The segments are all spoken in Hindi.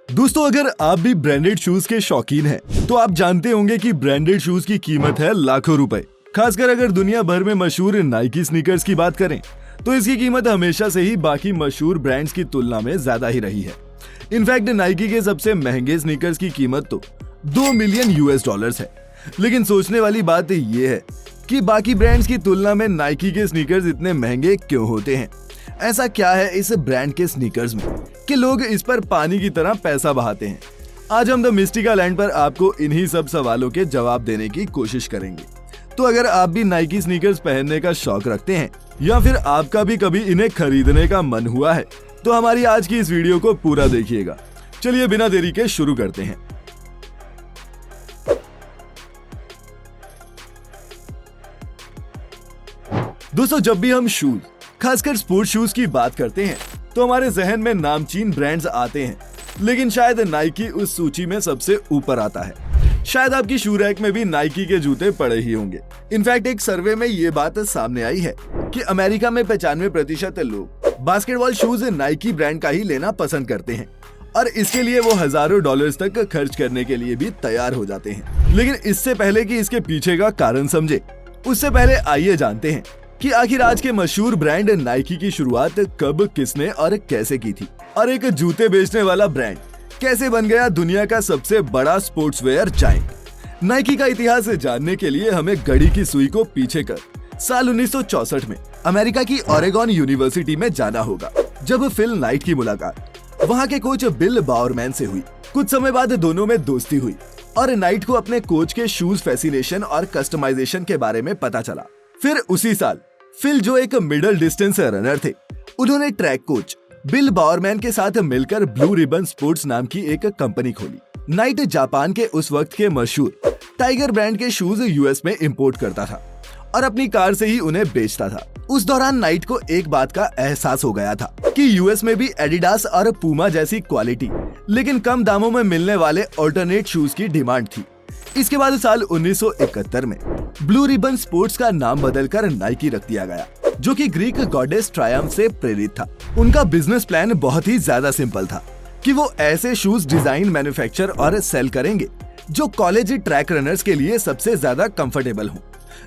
दोस्तों, अगर आप भी ब्रांडेड शूज के शौकीन हैं, तो आप जानते होंगे कि ब्रांडेड शूज की कीमत है लाखों रुपए। खासकर अगर दुनिया भर में मशहूर नाइकी स्नीकर्स की बात करें, तो इसकी कीमत हमेशा से ही बाकी मशहूर ब्रांड्स की तुलना में ज्यादा ही रही है। इनफैक्ट नाइकी के सबसे महंगे स्नीकर्स की कीमत तो $2 मिलियन है। लेकिन सोचने वाली बात ये है कि बाकी ब्रांड्स की तुलना में नाइकी के स्नीकर्स इतने महंगे क्यों होते हैं। ऐसा क्या है इस ब्रांड के स्नीकर्स में कि लोग इस पर पानी की तरह पैसा बहाते हैं। आज हम द मिस्टिका लैंड पर आपको इन्हीं सब सवालों के जवाब देने की कोशिश करेंगे। तो अगर आप भी नाइकी स्नीकर्स पहनने का शौक रखते हैं या फिर आपका भी कभी इन्हें खरीदने का मन हुआ है, तो हमारी आज की इस वीडियो को पूरा देखिएगा। चलिए बिना देरी के शुरू करते हैं। दोस्तों, जब भी हम शूज, खासकर स्पोर्ट्स शूज की बात करते हैं, तो हमारे जहन में नामचीन ब्रांड्स आते हैं, लेकिन शायद नाइकी उस सूची में सबसे ऊपर आता है। शायद आपकी शू रैक में भी नाइकी के जूते पड़े ही होंगे। इनफैक्ट एक सर्वे में ये बात सामने आई है कि अमेरिका में 95% लोग बास्केटबॉल शूज नाइकी ब्रांड का ही लेना पसंद करते हैं और इसके लिए वो हजारों डॉलर्स तक खर्च करने के लिए भी तैयार हो जाते हैं। लेकिन इससे पहले कि इसके पीछे का कारण समझे, उससे पहले आइए जानते हैं कि आखिर आज के मशहूर ब्रांड नाइकी की शुरुआत कब, किसने और कैसे की थी, और एक जूते बेचने वाला ब्रांड कैसे बन गया दुनिया का सबसे बड़ा स्पोर्ट्सवेयर जायंट। नाइकी का इतिहास जानने के लिए हमें घड़ी की सुई को पीछे कर साल 1964 में अमेरिका की ओरेगॉन यूनिवर्सिटी में जाना होगा, जब फिल नाइट की मुलाकात वहाँ के कोच बिल बाउरमैन से हुई। कुछ समय बाद दोनों में दोस्ती हुई और नाइट को अपने कोच के शूज फैसिनेशन और कस्टमाइजेशन के बारे में पता चला। फिर उसी साल फिल, जो एक मिडिल डिस्टेंस रनर थे, उन्होंने ट्रैक कोच बिल बाउरमैन के साथ मिलकर ब्लू रिबन स्पोर्ट्स नाम की एक कंपनी खोली। नाइट जापान के उस वक्त के मशहूर टाइगर ब्रांड के शूज यूएस में इंपोर्ट करता था और अपनी कार से ही उन्हें बेचता था। उस दौरान नाइट को एक बात का एहसास हो गया था कि यूएस में भी एडिडास और पूमा जैसी क्वालिटी लेकिन कम दामों में मिलने वाले ऑल्टरनेट शूज की डिमांड थी। इसके बाद साल 1971 में ब्लू रिबन स्पोर्ट्स का नाम बदलकर नाइकी रख दिया गया, जो कि ग्रीक गॉडेस ट्रायम्फ से प्रेरित था। उनका बिजनेस प्लान बहुत ही ज्यादा सिंपल था कि वो ऐसे शूज डिजाइन, मैन्युफैक्चर और सेल करेंगे जो कॉलेज ट्रैक रनर्स के लिए सबसे ज्यादा कंफर्टेबल हो।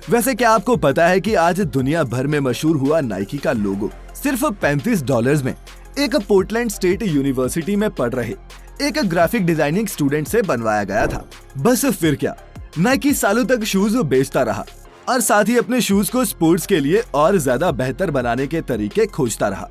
वैसे क्या आपको पता है कि आज दुनिया भर में मशहूर हुआ नाइकी का लोगो सिर्फ $35 में एक पोर्टलैंड स्टेट यूनिवर्सिटी में पढ़ रहे एक ग्राफिक डिजाइनिंग स्टूडेंट से बनवाया गया था। बस फिर क्या, नाइकी सालों तक शूज बेचता रहा और साथ ही अपने शूज को स्पोर्ट्स के लिए और ज्यादा बेहतर बनाने के तरीके खोजता रहा।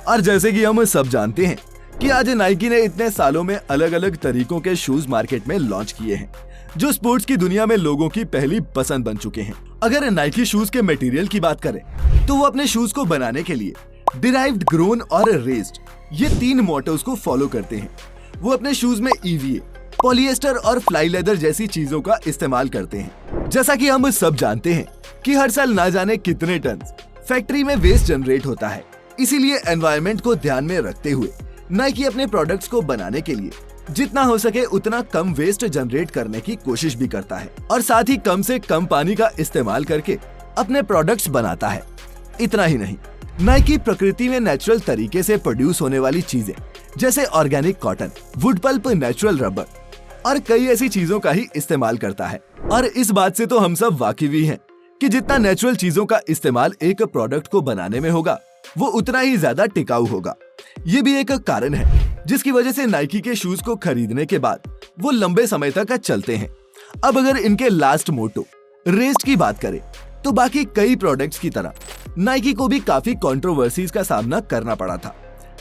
और जैसे कि हम सब जानते हैं कि आज नाइकी ने इतने सालों में अलग अलग तरीकों के शूज मार्केट में लॉन्च किए हैं, जो स्पोर्ट्स की दुनिया में लोगों की पहली पसंद बन चुके हैं। अगर नाइकी शूज के मटेरियल की बात करें, तो वो अपने शूज को बनाने के लिए डिराइव्ड, ग्रोन और रेज्ड, ये 3 मोटोज को फॉलो करते हैं। वो अपने शूज में EVA, पॉलिएस्टर और फ्लाई लेदर जैसी चीजों का इस्तेमाल करते हैं। जैसा कि हम सब जानते हैं कि हर साल ना जाने कितने टन फैक्ट्री में वेस्ट जनरेट होता है। इसीलिए एनवायरनमेंट को ध्यान में रखते हुए नाइकी अपने प्रोडक्ट्स को बनाने के लिए जितना हो सके उतना कम वेस्ट जनरेट करने की कोशिश भी करता है और साथ ही कम से कम पानी का इस्तेमाल करके अपने प्रोडक्ट्स बनाता है। इतना ही नहीं, नाइकी प्रकृति में नेचुरल तरीके से प्रोड्यूस होने वाली चीजें जैसे organic cotton, wood pulp, natural rubber और कई ऐसी चीजों का ही इस्तेमाल करता है। और इस बात से तो हम सब वाकिफ ही हैं कि जितना नेचुरल चीजों का इस्तेमाल एक प्रोडक्ट को बनाने में होगा, वो उतना ही ज्यादा टिकाऊ होगा। ये भी एक कारण है जिसकी वजह से नाइकी के शूज को खरीदने के बाद वो लंबे समय तक चलते हैं। अब अगर इनके लास्ट मोटो रेस्ट की बात करें, तो बाकी कई प्रोडक्ट्स की तरह नाइकी को भी काफी कंट्रोवर्सीज का सामना करना पड़ा था।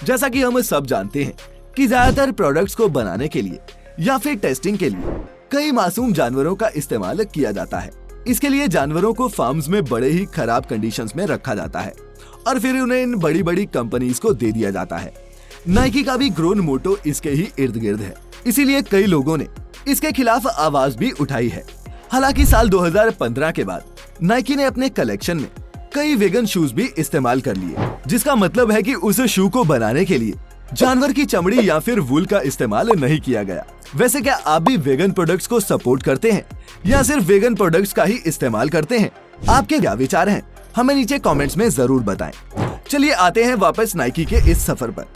जैसा कि हम सब जानते हैं कि ज्यादातर प्रोडक्ट्स को बनाने के लिए या फिर टेस्टिंग के लिए कई मासूम जानवरों का इस्तेमाल किया जाता है। इसके लिए जानवरों को फार्म्स में बड़े ही खराब कंडीशंस में रखा जाता है और फिर उन्हें इन बड़ी बड़ी कंपनीज को दे दिया जाता है। नाइकी का भी ग्रोन मोटो इसके ही इर्द गिर्द है, इसीलिए कई लोगों ने इसके खिलाफ आवाज भी उठाई है। हालांकि साल 2015 के बाद नाइकी ने अपने कलेक्शन में कई वेगन शूज भी इस्तेमाल कर लिए, जिसका मतलब है कि उस शू को बनाने के लिए जानवर की चमड़ी या फिर वूल का इस्तेमाल नहीं किया गया। वैसे क्या आप भी वेगन प्रोडक्ट्स को सपोर्ट करते हैं या सिर्फ वेगन प्रोडक्ट्स का ही इस्तेमाल करते हैं? आपके क्या विचार हैं? हमें नीचे कमेंट्स में जरूर बताएं। चलिए आते हैं वापस नाइकी के इस सफर पर।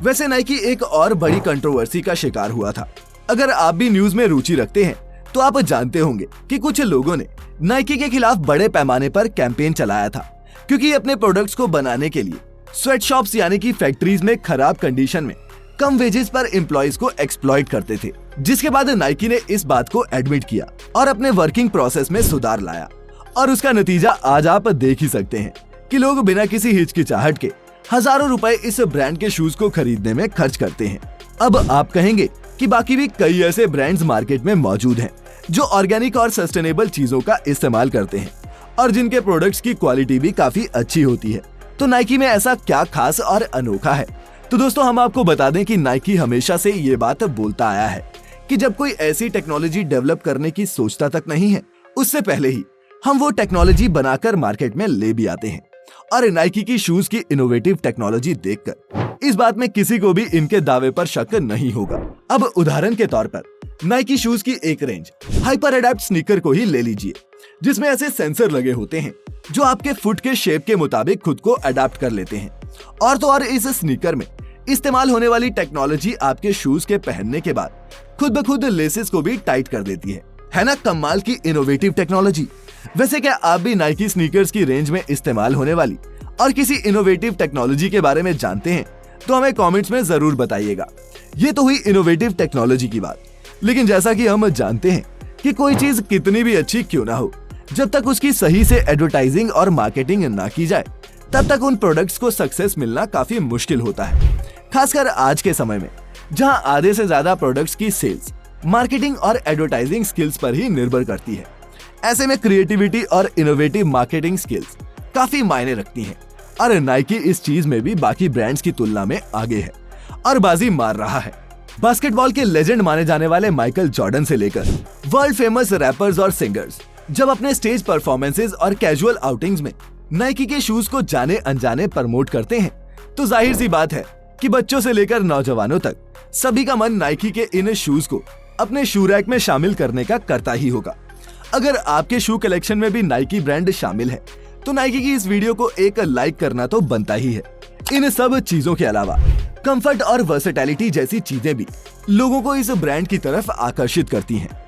वैसे नाइकी एक और बड़ी कंट्रोवर्सी का शिकार हुआ था। अगर आप भी न्यूज में रुचि रखते हैं तो आप जानते होंगे कि कुछ लोगों ने नाइकी के खिलाफ बड़े पैमाने पर कैंपेन चलाया था, क्योंकि अपने प्रोडक्ट्स को बनाने के लिए स्वेट शॉप्स यानी कि फैक्ट्रीज में खराब कंडीशन में कम वेजेस पर एम्प्लॉइज को एक्सप्लॉइट करते थे। जिसके बाद नाइकी ने इस बात को एडमिट किया और अपने वर्किंग प्रोसेस में सुधार लाया, और उसका नतीजा आज आप देख ही सकते हैं कि लोग बिना किसी हिचकिचाहट के हजारों रुपए इस ब्रांड के शूज को खरीदने में खर्च करते हैं। अब आप कहेंगे कि बाकी भी कई ऐसे ब्रांड्स मार्केट में मौजूद हैं जो ऑर्गेनिक और सस्टेनेबल चीजों का इस्तेमाल करते हैं और जिनके प्रोडक्ट्स की क्वालिटी भी काफी अच्छी होती है। तो नाइकी में ऐसा क्या खास और अनोखा है? तो दोस्तों हम आपको बता दें कि नाइकी हमेशा से ये बात बोलता आया है कि जब कोई ऐसी टेक्नोलॉजी डेवलप करने की सोचता तक नहीं है, उससे पहले ही हम वो टेक्नोलॉजी बनाकर मार्केट में ले भी आते हैं। और नाइकी की शूज की इनोवेटिव टेक्नोलॉजी देखकर इस बात में किसी को भी इनके दावे पर शक नहीं होगा। अब उदाहरण के तौर पर नाइकी शूज की एक रेंज हाइपर एडेप्ट स्नीकर को ही ले लीजिए, जिसमें ऐसे सेंसर लगे होते हैं जो आपके फुट के शेप के मुताबिक खुद को अडेप्ट कर लेते हैं। और तो और इस स्नीकर में इस्तेमाल होने वाली टेक्नोलॉजी आपके शूज के पहनने के बाद खुद ब खुद लेसेस को भी टाइट कर देती है ना कमाल की इनोवेटिव टेक्नोलॉजी। वैसे क्या आप भी नाइकी स्नीकर्स की रेंज में इस्तेमाल होने वाली और किसी इनोवेटिव टेक्नोलॉजी के बारे में जानते हैं? तो हमें कमेंट्स में जरूर बताइएगा। ये तो हुई इनोवेटिव टेक्नोलॉजी की बात, लेकिन जैसा कि हम जानते हैं कि कोई चीज कितनी भी अच्छी क्यों ना हो, जब तक उसकी सही से एडवर्टाइजिंग और मार्केटिंग ना की जाए तब तक उन प्रोडक्ट्स को सक्सेस मिलना काफी मुश्किल होता है। खासकर आज के समय में जहां आधे से ज्यादा प्रोडक्ट्स की सेल्स मार्केटिंग और एडवर्टाइजिंग स्किल्स पर ही निर्भर करती है। ऐसे में क्रिएटिविटी और इनोवेटिव मार्केटिंग स्किल्स काफी मायने रखती हैं और नाइकी इस चीज में भी बाकी ब्रांड्स की तुलना में आगे है और बाजी मार रहा है। बास्केटबॉल के लेजेंड माने जाने वाले माइकल जॉर्डन से लेकर वर्ल्ड फेमस रैपर्स और सिंगर्स जब अपने स्टेज परफॉर्मेंसेज और कैजुअल आउटिंग्स में नाइकी के शूज को जाने अनजाने प्रमोट करते हैं, तो जाहिर सी बात है कि बच्चों से लेकर नौजवानों तक सभी का मन नाइकी के इन शूज को अपने शू रैक में शामिल करने का करता ही होगा। अगर आपके शू कलेक्शन में भी नाइकी ब्रांड शामिल है तो नाइकी की इस वीडियो को एक लाइक करना तो बनता ही है। इन सब चीजों के अलावा कंफर्ट और वर्सेटैलिटी जैसी चीजें भी लोगों को इस ब्रांड की तरफ आकर्षित करती हैं।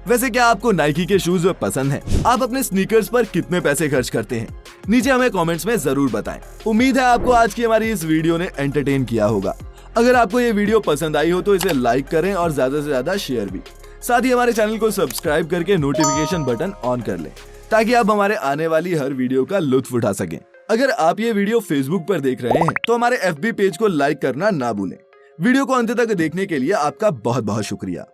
वैसे क्या आपको नाइकी के शूज पसंद हैं? आप अपने स्नीकर्स पर कितने पैसे खर्च करते हैं? नीचे हमें कमेंट्स में जरूर बताएं। उम्मीद है आपको आज की हमारी इस वीडियो ने एंटरटेन किया होगा। अगर आपको ये वीडियो पसंद आई हो तो इसे लाइक करें और ज्यादा से ज्यादा शेयर भी। साथ ही हमारे चैनल को सब्सक्राइब करके नोटिफिकेशन बटन ऑन कर लें ताकि आप हमारे आने वाली हर वीडियो का लुत्फ उठा सकें। अगर आप ये वीडियो फेसबुक पर देख रहे हैं तो हमारे FB पेज को लाइक करना ना भूलें। वीडियो को अंत तक देखने के लिए आपका बहुत बहुत शुक्रिया।